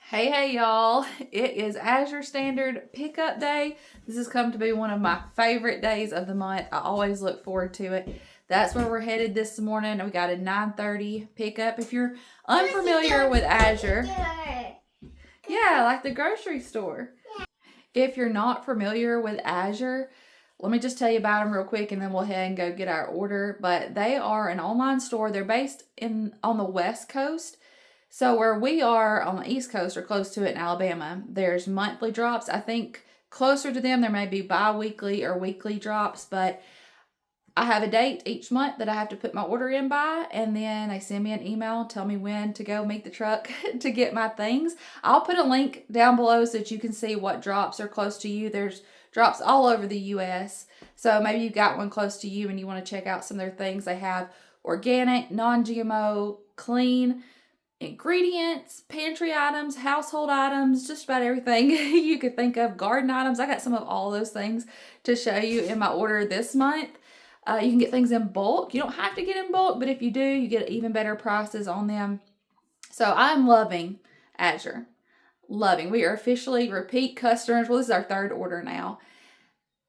Hey y'all, it is Azure Standard pickup day. This has come to be one of my favorite days of the month. I always look forward to it. That's where we're headed this morning. We got a 9:30 pickup. If you're unfamiliar with Azure, yeah, like the grocery store. If you're not familiar with Azure, let me just tell you about them real quick and then we'll head and go get our order. But they are an online store. They're based on the West Coast. So where we are on the East Coast or close to it in Alabama, there's monthly drops. I think closer to them, there may be bi-weekly or weekly drops, but I have a date each month that I have to put my order in by, and then they send me an email, tell me when to go meet the truck to get my things. I'll put a link down below so that you can see what drops are close to you. There's drops all over the U.S., so maybe you've got one close to you and you want to check out some of their things. They have organic, non-GMO, clean ingredients, pantry items, household items, just about everything you could think of, garden items. I got some of all those things to show you in my order this month. You can get things in bulk. You don't have to get in bulk, but if you do, you get even better prices on them. So I'm loving Azure. Loving. We are officially repeat customers. Well, this is our third order now,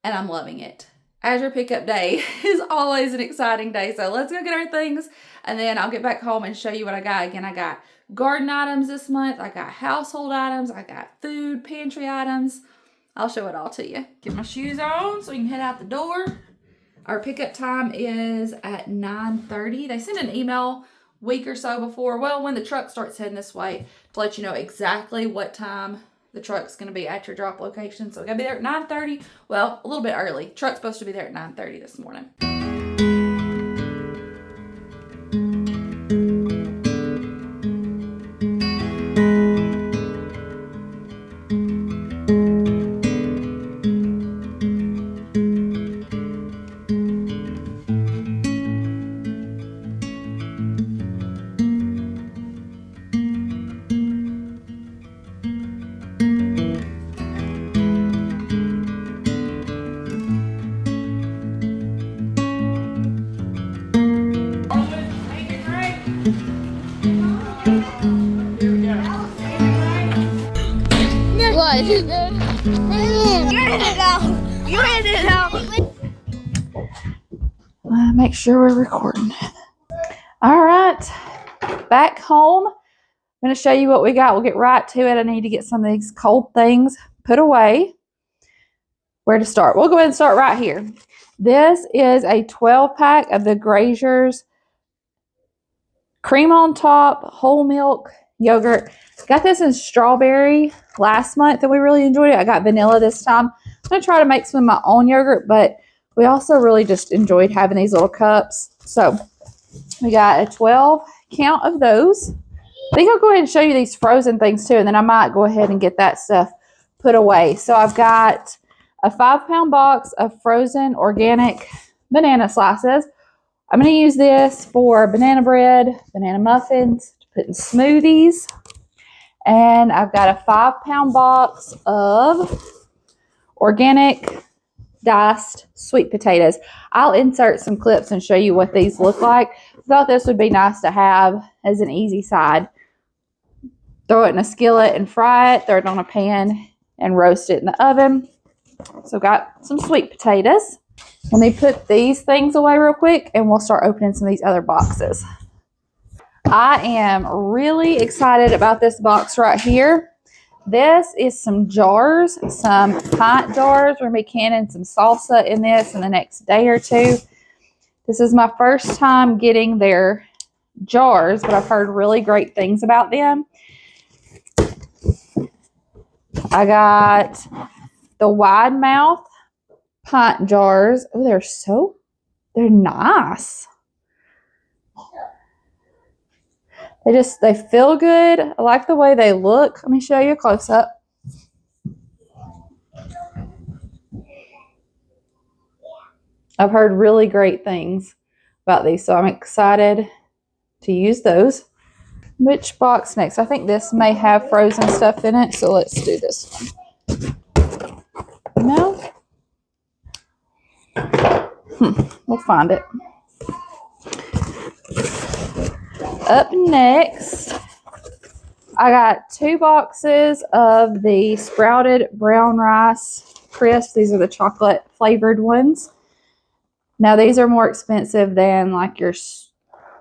and I'm loving it. Azure pickup day is always an exciting day. So let's go get our things and then I'll get back home and show you what I got. Again, I got garden items this month. I got household items. I got food, pantry items. I'll show it all to you. Get my shoes on so we can head out the door. Our pickup time is at 9:30. They send an email a week or so before, well, when the truck starts heading this way, to let you know exactly what time the truck's going to be at your drop location. So we got to be there at 9:30. Well, a little bit early. Truck's supposed to be there at 9:30 this morning. Make sure we're recording. All right, back home. I'm going to show you what we got. We'll get right to it. I need to get some of these cold things put away. Where to start? We'll go ahead and start right here. This is a 12-pack of the Grazier's cream on top, whole milk yogurt. Got this in strawberry last month and we really enjoyed it. I got vanilla this time. I'm going to try to make some of my own yogurt, but we also really just enjoyed having these little cups. So we got a 12 count of those. I think I'll go ahead and show you these frozen things too, and then I might go ahead and get that stuff put away. So I've got a 5-pound box of frozen organic banana slices. I'm going to use this for banana bread, banana muffins, to put in smoothies. And I've got a 5-pound box of organic diced sweet potatoes. I'll insert some clips and show you what these look like. I thought this would be nice to have as an easy side. Throw it in a skillet and fry it. Throw it on a pan and roast it in the oven. So got some sweet potatoes. Let me put these things away real quick and we'll start opening some of these other boxes. I am really excited about this box right here. This is some jars, some pint jars. We're going to be canning some salsa in this in the next day or two. This is my first time getting their jars, but I've heard really great things about them. I got the wide mouth pint jars. Oh, they're nice. They feel good. I like the way they look. Let me show you a close-up. I've heard really great things about these, so I'm excited to use those. Which box next? I think this may have frozen stuff in it, so let's do this one. No? We'll find it. Up next, I got 2 boxes of the sprouted brown rice crisps. These are the chocolate flavored ones. Now these are more expensive than like your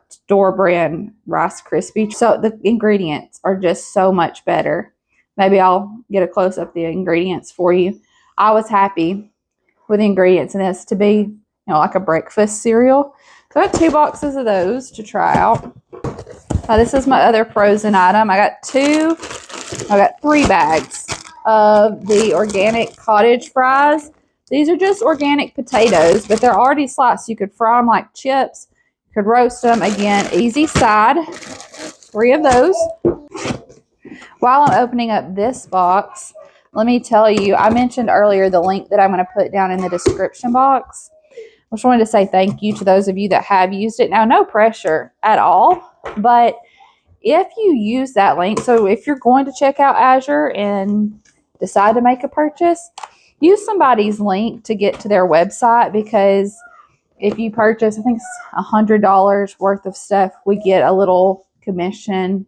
store brand Rice Krispie. So the ingredients are just so much better. Maybe I'll get a close up of the ingredients for you. I was happy with the ingredients in this to be, like a breakfast cereal. So I got 2 boxes of those to try out. This is my other frozen item. I got 3 bags of the organic cottage fries. These are just organic potatoes, but they're already sliced. You could fry them like chips. You could roast them. Again, easy side. 3 of those. While I'm opening up this box, let me tell you, I mentioned earlier the link that I'm going to put down in the description box. I just wanted to say thank you to those of you that have used it. Now, no pressure at all, but if you use that link, so if you're going to check out Azure and decide to make a purchase, use somebody's link to get to their website, because if you purchase, I think it's $100 worth of stuff, we get a little commission,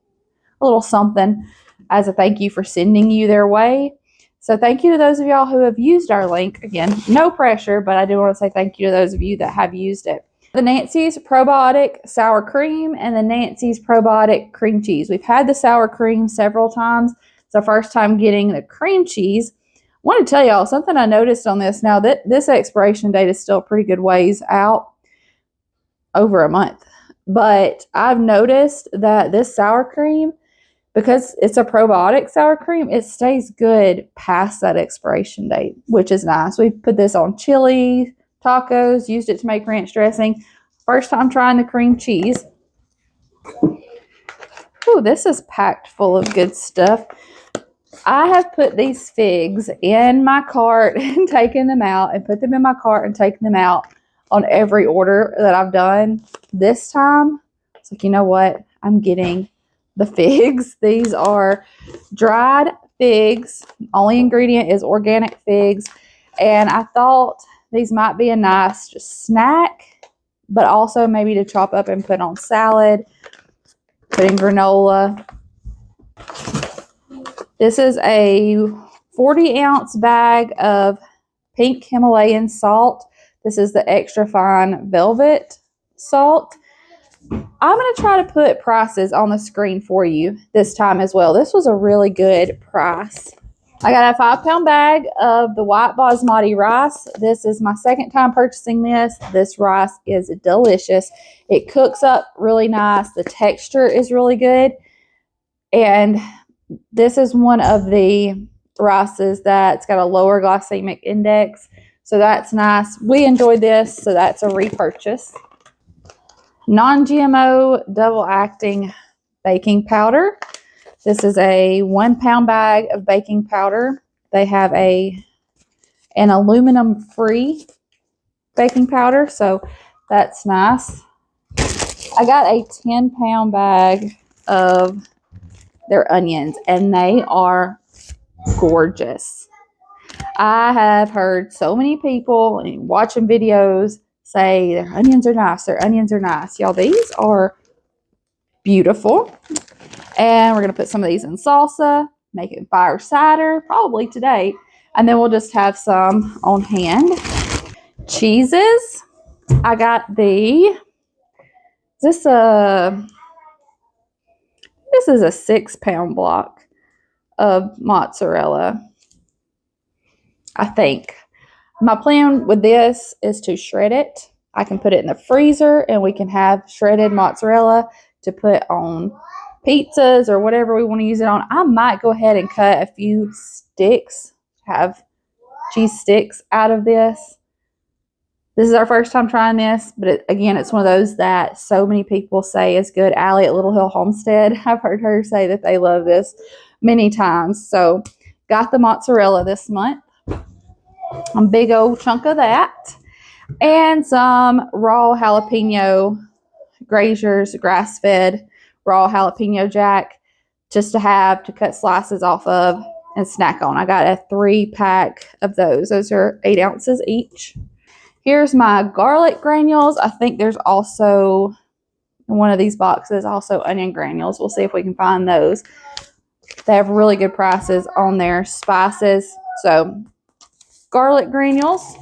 a little something as a thank you for sending you their way. So thank you to those of y'all who have used our link. Again, no pressure, but I do want to say thank you to those of you that have used it. The Nancy's Probiotic Sour Cream and the Nancy's Probiotic Cream Cheese. We've had the sour cream several times. It's our first time getting the cream cheese. I want to tell y'all something I noticed on this. Now, that this expiration date is still a pretty good ways out, over a month. But I've noticed that this sour cream, because it's a probiotic sour cream, it stays good past that expiration date, which is nice. We put this on chili, tacos, used it to make ranch dressing. First time trying the cream cheese. Ooh, this is packed full of good stuff. I have put these figs in my cart and taken them out, and put them in my cart and taken them out on every order that I've done. This time, it's like, you know what? I'm getting the figs. These are dried figs. Only ingredient is organic figs. And I thought these might be a nice just snack, but also maybe to chop up and put on salad, put in granola. This is a 40-ounce bag of pink Himalayan salt. This is the extra fine velvet salt. I'm going to try to put prices on the screen for you this time as well. This was a really good price. I got a 5-pound bag of the white basmati rice. This is my second time purchasing this. This rice is delicious. It cooks up really nice. The texture is really good. And this is one of the rices that's got a lower glycemic index. So that's nice. We enjoyed this, so that's a repurchase. Non-GMO double-acting baking powder. This is a 1-pound bag of baking powder. They have an aluminum-free baking powder, so that's nice. I got a 10-pound bag of their onions, and they are gorgeous. I have heard so many people watching videos say their onions are nice, their onions are nice. Y'all, these are beautiful. And we're going to put some of these in salsa, make it fire cider, probably today. And then we'll just have some on hand. Cheeses. I got this is a 6-pound block of mozzarella, I think. My plan with this is to shred it. I can put it in the freezer and we can have shredded mozzarella to put on pizzas or whatever we want to use it on. I might go ahead and cut a few sticks, have cheese sticks out of this. This is our first time trying this, but again, it's one of those that so many people say is good. Allie at Little Hill Homestead, I've heard her say that they love this many times. So got the mozzarella this month. A big old chunk of that. And some raw jalapeno, Grazier's grass-fed raw jalapeno jack, just to have to cut slices off of and snack on. I got a 3-pack of those. Those are 8 ounces each. Here's my garlic granules. I think there's also in one of these boxes also onion granules. We'll see if we can find those. They have really good prices on their spices. So garlic granules.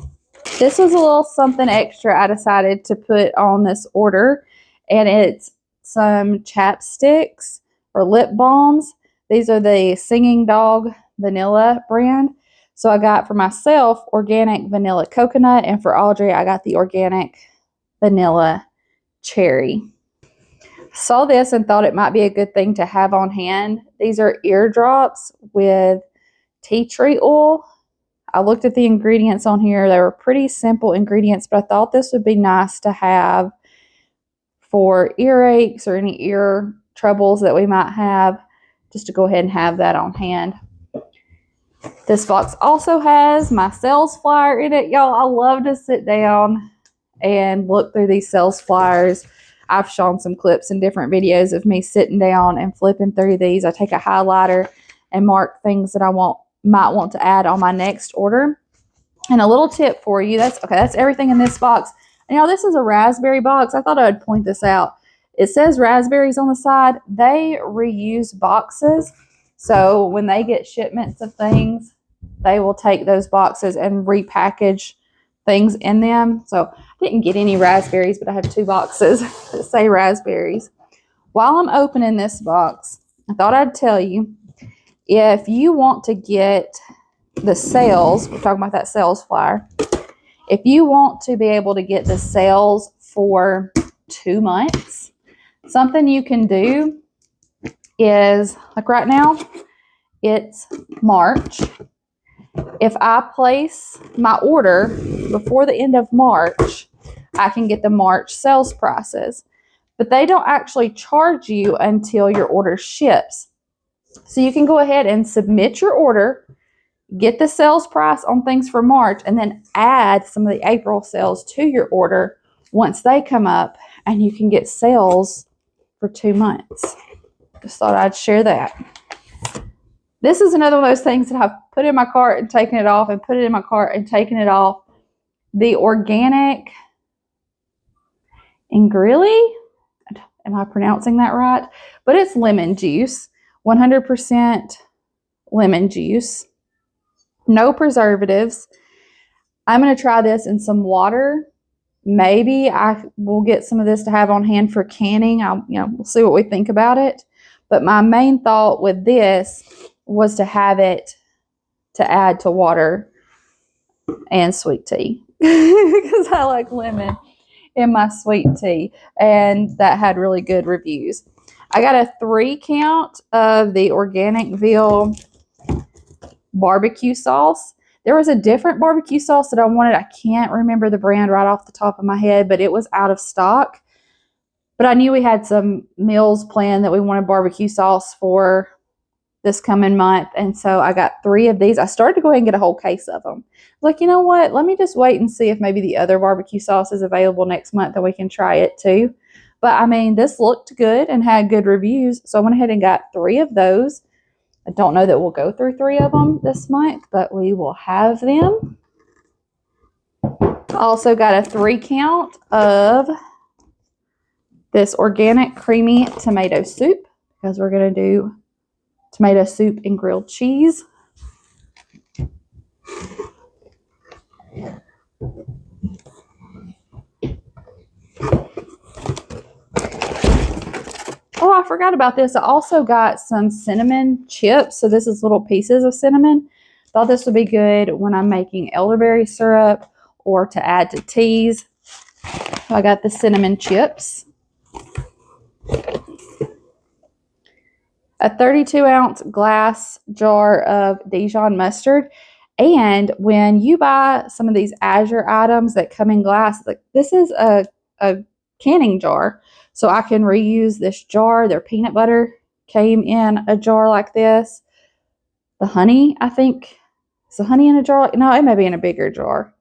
This was a little something extra I decided to put on this order, and it's some chapsticks or lip balms. These are the Singing Dog Vanilla brand. So I got for myself organic vanilla coconut, and for Audrey I got the organic vanilla cherry. Saw this and thought it might be a good thing to have on hand. These are eardrops with tea tree oil. I looked at the ingredients on here. They were pretty simple ingredients, but I thought this would be nice to have for earaches or any ear troubles that we might have, just to go ahead and have that on hand. This box also has my sales flyer in it. Y'all, I love to sit down and look through these sales flyers. I've shown some clips in different videos of me sitting down and flipping through these. I take a highlighter and mark things that I might want to add on my next order. And a little tip for you, that's everything in this box. And y'all, this is a raspberry box. I thought I would point this out. It says raspberries on the side. They reuse boxes. So when they get shipments of things, they will take those boxes and repackage things in them. So I didn't get any raspberries, but I have 2 boxes that say raspberries. While I'm opening this box, I thought I'd tell you, if you want to get the sales, we're talking about that sales flyer, if you want to be able to get the sales for 2 months, something you can do is, like right now, it's March. If I place my order before the end of March, I can get the March sales prices. But they don't actually charge you until your order ships. So you can go ahead and submit your order, get the sales price on things for March, and then add some of the April sales to your order once they come up, and you can get sales for 2 months. Just thought I'd share that. This is another one of those things that I've put in my cart and taken it off, and put it in my cart and taken it off. The organic Ingrilli, am I pronouncing that right? But it's lemon juice, 100% lemon juice, no preservatives. I'm going to try this in some water. Maybe I will get some of this to have on hand for canning. We'll see what we think about it. But my main thought with this was to have it to add to water and sweet tea because I like lemon in my sweet tea, and that had really good reviews. I got a 3 count of the Organic Veal barbecue sauce. There was a different barbecue sauce that I wanted. I can't remember the brand right off the top of my head, but it was out of stock. But I knew we had some meals planned that we wanted barbecue sauce for this coming month. And so I got 3 of these. I started to go ahead and get a whole case of them. Like, you know what? Let me just wait and see if maybe the other barbecue sauce is available next month and we can try it too. But I mean, this looked good and had good reviews. So I went ahead and got 3 of those. I don't know that we'll go through 3 of them this month, but we will have them. I also got a 3 count of this organic creamy tomato soup because we're going to do tomato soup and grilled cheese. Oh, I forgot about this. I also got some cinnamon chips. So this is little pieces of cinnamon. Thought this would be good when I'm making elderberry syrup or to add to teas. So I got the cinnamon chips. A 32-ounce glass jar of Dijon mustard. And when you buy some of these Azure items that come in glass, like this is a canning jar. So I can reuse this jar. Their peanut butter came in a jar like this. The honey, I think, is the honey in a jar? No, it may be in a bigger jar.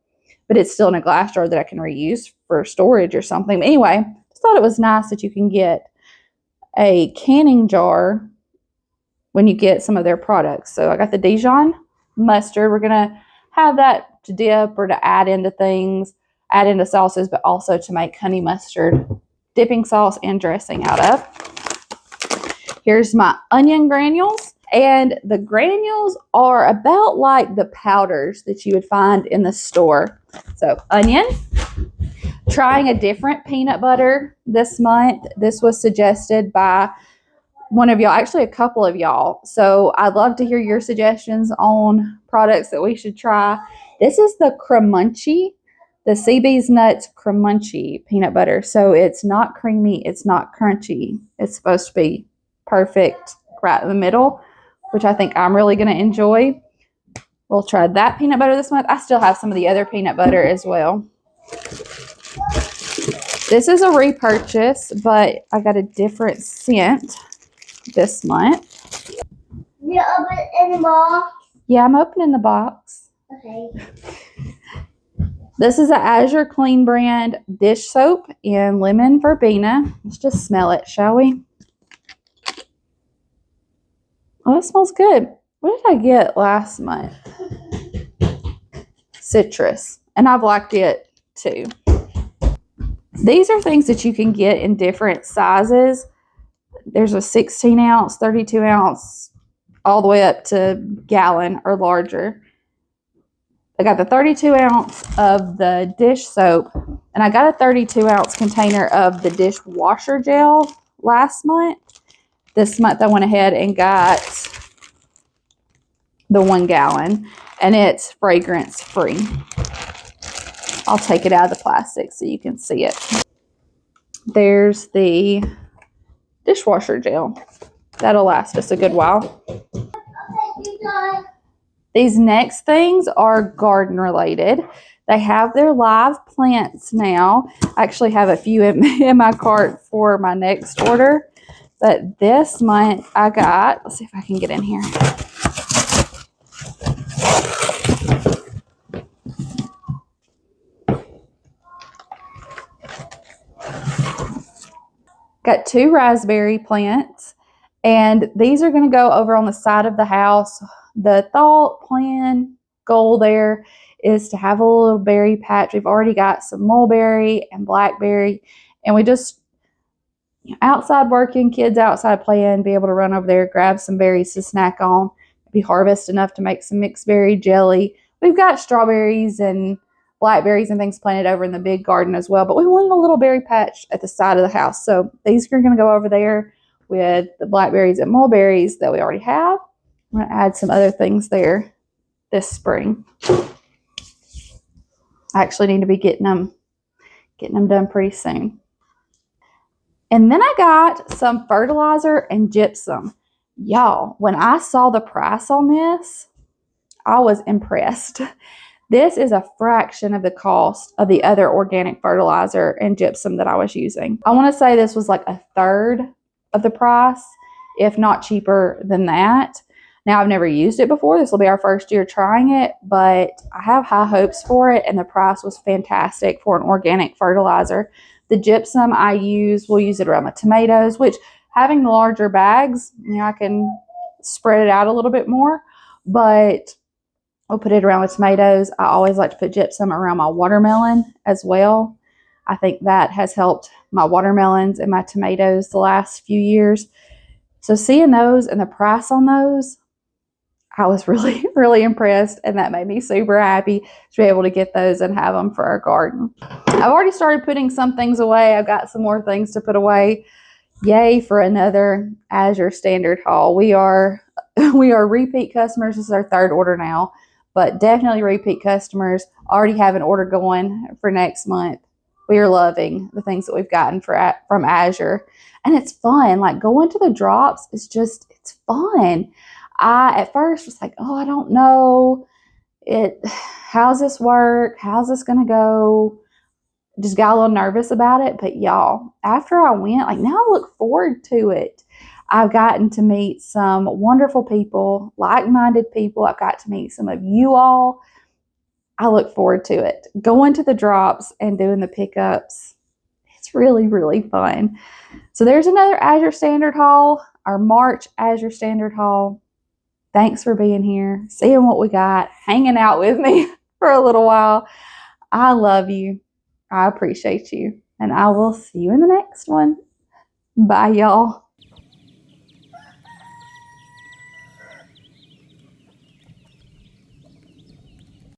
But it's still in a glass jar that I can reuse for storage or something. But anyway, I just thought it was nice that you can get a canning jar when you get some of their products. So I got the Dijon mustard. We're going to have that to dip or to add into things, add into sauces, but also to make honey mustard dipping sauce and dressing out of. Here's my onion granules. And the granules are about like the powders that you would find in the store. So onion, trying a different peanut butter this month. This was suggested by one of y'all, actually a couple of y'all. So I'd love to hear your suggestions on products that we should try. This is the Cremunchy, the CB's Nuts Cremunchy peanut butter. So it's not creamy, it's not crunchy. It's supposed to be perfect right in the middle, which I think I'm really going to enjoy. We'll try that peanut butter this month. I still have some of the other peanut butter as well. This is a repurchase, but I got a different scent this month. You open it in the box? Yeah, I'm opening the box. Okay. This is an Azure Clean brand dish soap in lemon verbena. Let's just smell it, shall we? Oh, it smells good. What did I get last month? Citrus. And I've liked it too. These are things that you can get in different sizes. There's a 16 ounce, 32 ounce, all the way up to gallon or larger. I got the 32 ounce of the dish soap, and I got a 32 ounce container of the dishwasher gel last month. This month I went ahead and got the 1 gallon, and it's fragrance free. I'll take it out of the plastic so you can see it. There's the dishwasher gel. That'll last us a good while. These next things are garden related. They have their live plants now. I actually have a few in my cart for my next order. But this month I got, let's see if I can get in here. Got 2 raspberry plants, and these are going to go over on the side of the house. The thought, plan, goal there is to have a little berry patch. We've already got some mulberry and blackberry, and we just, outside working, kids outside playing, be able to run over there, grab some berries to snack on, be harvest enough to make some mixed berry jelly. We've got strawberries and blackberries and things planted over in the big garden as well, but we wanted a little berry patch at the side of the house. So these are going to go over there with the blackberries and mulberries that we already have. I'm going to add some other things there this spring. I actually need to be getting them done pretty soon. And then I got some fertilizer and gypsum. Y'all, when I saw the price on this, I was impressed. This is a fraction of the cost of the other organic fertilizer and gypsum that I was using. I want to say this was like 1/3 of the price, if not cheaper than that. Now, I've never used it before. This will be our first year trying it, but I have high hopes for it, and the price was fantastic for an organic fertilizer. The gypsum we'll use it around my tomatoes, which having the larger bags, I can spread it out a little bit more, but I'll put it around the tomatoes. I always like to put gypsum around my watermelon as well. I think that has helped my watermelons and my tomatoes the last few years. So seeing those and the price on those, I was really, really impressed, and that made me super happy to be able to get those and have them for our garden. I've already started putting some things away. I've got some more things to put away. Yay for another Azure Standard haul. We are repeat customers. This is our 3rd order now, but definitely repeat customers. Already have an order going for next month. We are loving the things that we've gotten from Azure, and it's fun. Like, going to the drops is just, it's fun. I at first was like, oh, I don't know how's this work? How's this gonna go? Just got a little nervous about it, but y'all, after I went, like, now I look forward to it. I've gotten to meet some wonderful people, like-minded people. I've got to meet some of you all. I look forward to it. Going to the drops and doing the pickups, it's really, really fun. So there's another Azure Standard haul, our March Azure Standard haul. Thanks for being here, seeing what we got, hanging out with me for a little while. I love you. I appreciate you. And I will see you in the next one. Bye, y'all.